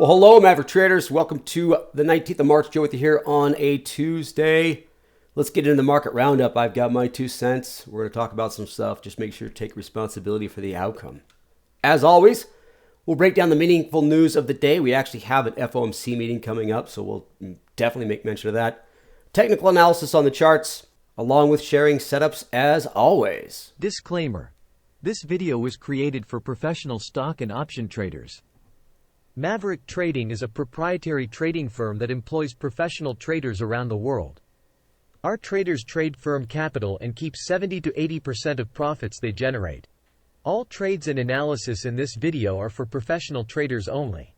Well, hello, Maverick traders. Welcome to the 19th of March. Joe with you here on a Tuesday. Let's get into the market roundup. I've got my 2 cents. We're going to talk about some stuff. Just make sure to take responsibility for the outcome. As always, we'll break down the meaningful news of the day. We actually have an FOMC meeting coming up, so we'll definitely make mention of that. Technical analysis on the charts, along with sharing setups as always. Disclaimer. This video was created for professional stock and option traders. Maverick Trading is a proprietary trading firm that employs professional traders around the world. Our traders trade firm capital and keep 70 to 80% of profits they generate. All trades and analysis in this video are for professional traders only.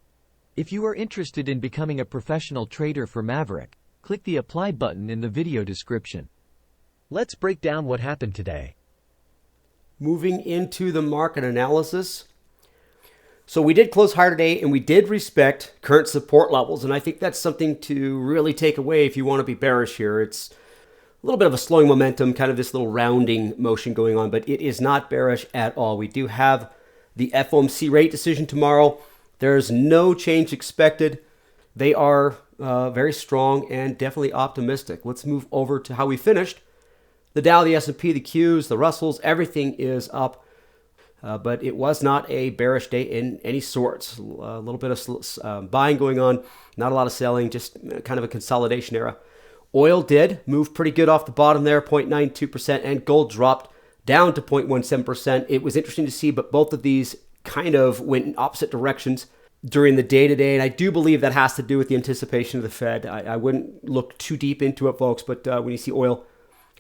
If you are interested in becoming a professional trader for Maverick, click the apply button in the video description. Let's break down what happened today. Moving into the market analysis. So we did close higher today, and we did respect current support levels, and I think that's something to really take away if you want to be bearish here. It's a little bit of a slowing momentum, kind of this little rounding motion going on, but it is not bearish at all. We do have the FOMC rate decision tomorrow. There's no change expected. They are very strong and definitely optimistic. Let's move over to how we finished. The Dow, the S&P, the Qs, the Russells, everything is up. But it was not a bearish day in any sorts. A little bit of buying going on, not a lot of selling, just kind of a consolidation era. Oil did move pretty good off the bottom there, 0.92%, and gold dropped down to 0.17%. It was interesting to see, but both of these kind of went in opposite directions during the day today, and I do believe that has to do with the anticipation of the Fed. I wouldn't look too deep into it, folks, but when you see oil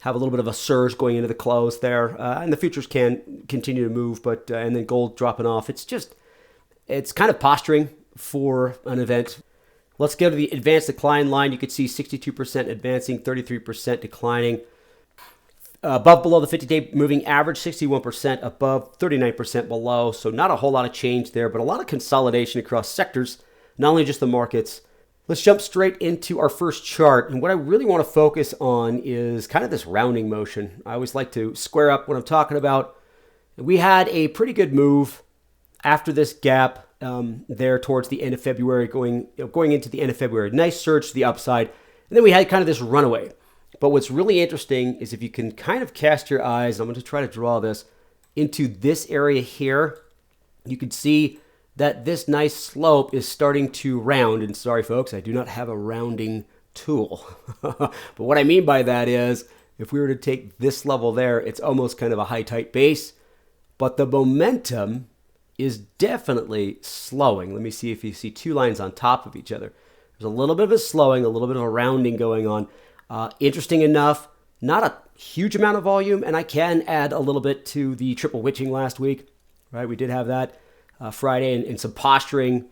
have a little bit of a surge going into the close there, and the futures can continue to move, but and then gold dropping off. It's kind of posturing for an event. Let's go to the advanced decline line. You could see 62% advancing, 33% declining. Above below the 50-day moving average, 61% above, 39% below. So not a whole lot of change there, but a lot of consolidation across sectors, not only just the markets. Let's jump straight into our first chart. And what I really want to focus on is kind of this rounding motion. I always like to square up what I'm talking about. We had a pretty good move after this gap there towards the end of February, going into the end of February. Nice surge to the upside. And then we had kind of this runaway. But what's really interesting is if you can kind of cast your eyes, I'm going to try to draw this, into this area here, you can see that this nice slope is starting to round. And sorry, folks, I do not have a rounding tool. But what I mean by that is if we were to take this level there, it's almost kind of a high tight base. But the momentum is definitely slowing. Let me see if you see two lines on top of each other. There's a little bit of a slowing, a little bit of a rounding going on. Interesting enough, not a huge amount of volume. And I can add a little bit to the triple witching last week. Right, we did have that. Friday and some posturing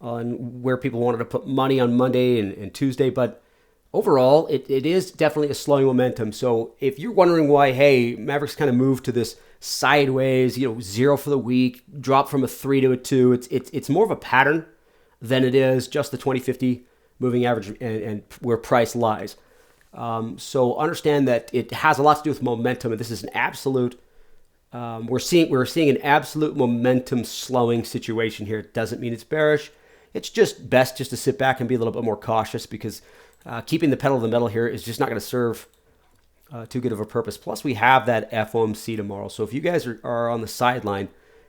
on where people wanted to put money on Monday and Tuesday. But overall, it is definitely a slowing momentum. So if you're wondering why, hey, Mavericks kind of moved to this sideways, 0 for the week, drop from a 3 to a 2, it's more of a pattern than it is just the 20-50 moving average and where price lies. So understand that it has a lot to do with momentum, and this is an absolute we're seeing an absolute momentum slowing situation here. It doesn't mean it's bearish. It's just best just to sit back and be a little bit more cautious because keeping the pedal to the metal here is just not going to serve too good of a purpose. Plus, we have that FOMC tomorrow. So if you guys are on the sideline,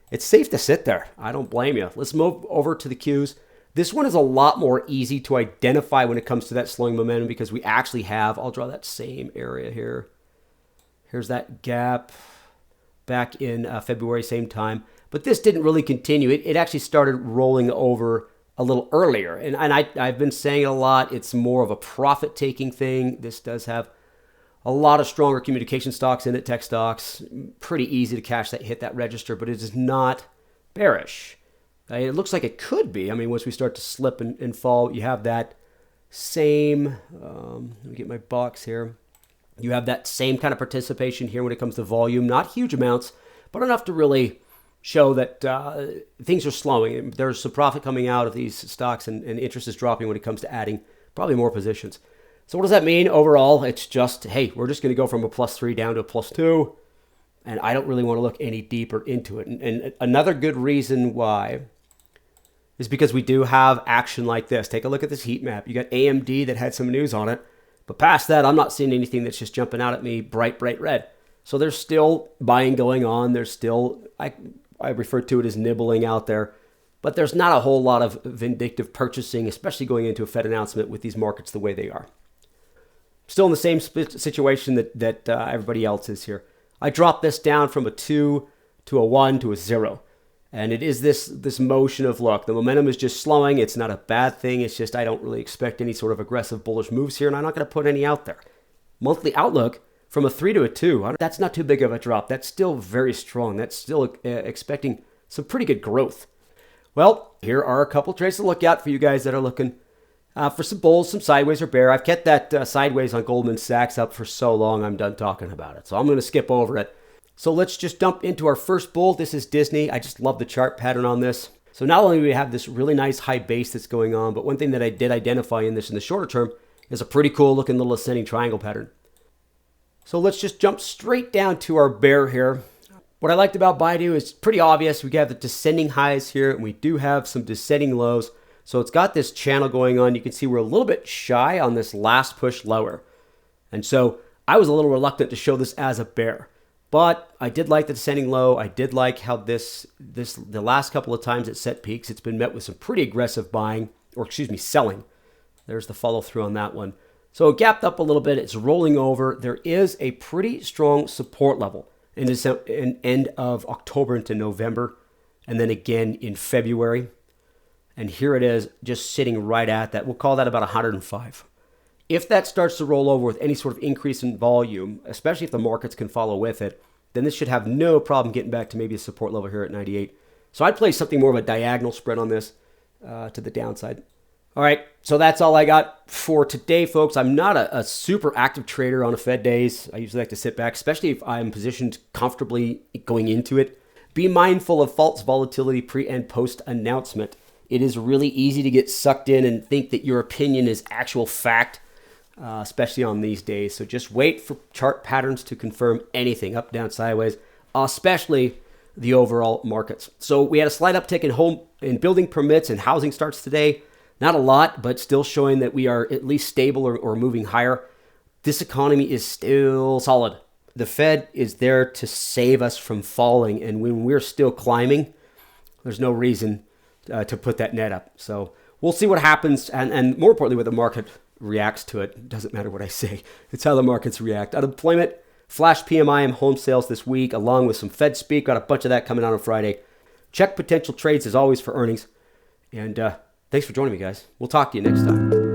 it's safe to sit there. I don't blame you. Let's move over to the Qs. This one is a lot more easy to identify when it comes to that slowing momentum because we actually have, I'll draw that same area here. Here's that gap back in February, same time. But this didn't really continue. It actually started rolling over a little earlier. And I've been saying it a lot. It's more of a profit-taking thing. This does have a lot of stronger communication stocks in it, tech stocks. Pretty easy to hit that register, but it is not bearish. It looks like it could be. I mean, once we start to slip and fall, you have that same, let me get my box here. You have that same kind of participation here when it comes to volume. Not huge amounts, but enough to really show that things are slowing. There's some profit coming out of these stocks and interest is dropping when it comes to adding probably more positions. So what does that mean overall? It's just, hey, we're just going to go from a +3 down to a +2. And I don't really want to look any deeper into it. And another good reason why is because we do have action like this. Take a look at this heat map. You got AMD that had some news on it. But past that, I'm not seeing anything that's just jumping out at me bright red. So there's still buying going on. There's still, I refer to it as nibbling out there. But there's not a whole lot of vindictive purchasing, especially going into a Fed announcement with these markets the way they are. Still in the same situation that everybody else is here. I dropped this down from a 2 to a 1 to a 0. And it is this motion of, look, the momentum is just slowing. It's not a bad thing. It's just I don't really expect any sort of aggressive bullish moves here, and I'm not going to put any out there. Monthly outlook from a 3 to a 2. That's not too big of a drop. That's still very strong. That's still expecting some pretty good growth. Well, here are a couple trades to look at for you guys that are looking for some bulls, some sideways or bear. I've kept that sideways on Goldman Sachs up for so long, I'm done talking about it. So I'm going to skip over it. So let's just dump into our first bull. This is Disney. I just love the chart pattern on this. So not only do we have this really nice high base that's going on, but one thing that I did identify in this in the shorter term is a pretty cool looking little ascending triangle pattern. So let's just jump straight down to our bear here. What I liked about Baidu is pretty obvious. We have the descending highs here, and we do have some descending lows. So it's got this channel going on. You can see we're a little bit shy on this last push lower. And so I was a little reluctant to show this as a bear. But I did like the descending low. I did like how the last couple of times it set peaks, it's been met with some pretty aggressive buying, selling. There's the follow through on that one. So it gapped up a little bit. It's rolling over. There is a pretty strong support level in end of October into November, and then again in February. And here it is, just sitting right at that. We'll call that about 105. If that starts to roll over with any sort of increase in volume, especially if the markets can follow with it, then this should have no problem getting back to maybe a support level here at 98. So I'd play something more of a diagonal spread on this to the downside. All right, so that's all I got for today, folks. I'm not a super active trader on a Fed days. I usually like to sit back, especially if I'm positioned comfortably going into it. Be mindful of false volatility pre and post announcement. It is really easy to get sucked in and think that your opinion is actual fact, especially on these days. So just wait for chart patterns to confirm anything, up, down, sideways, especially the overall markets. So we had a slight uptick in building permits and housing starts today. Not a lot, but still showing that we are at least stable or moving higher. This economy is still solid. The Fed is there to save us from falling, and when we're still climbing, there's no reason to put that net up. So we'll see what happens, and more importantly, what the market reacts to it. It doesn't matter what I say. It's how the markets react. Unemployment, flash PMI and home sales this week, along with some Fed speak. Got a bunch of that coming out on Friday. Check potential trades as always for earnings. And thanks for joining me, guys. We'll talk to you next time.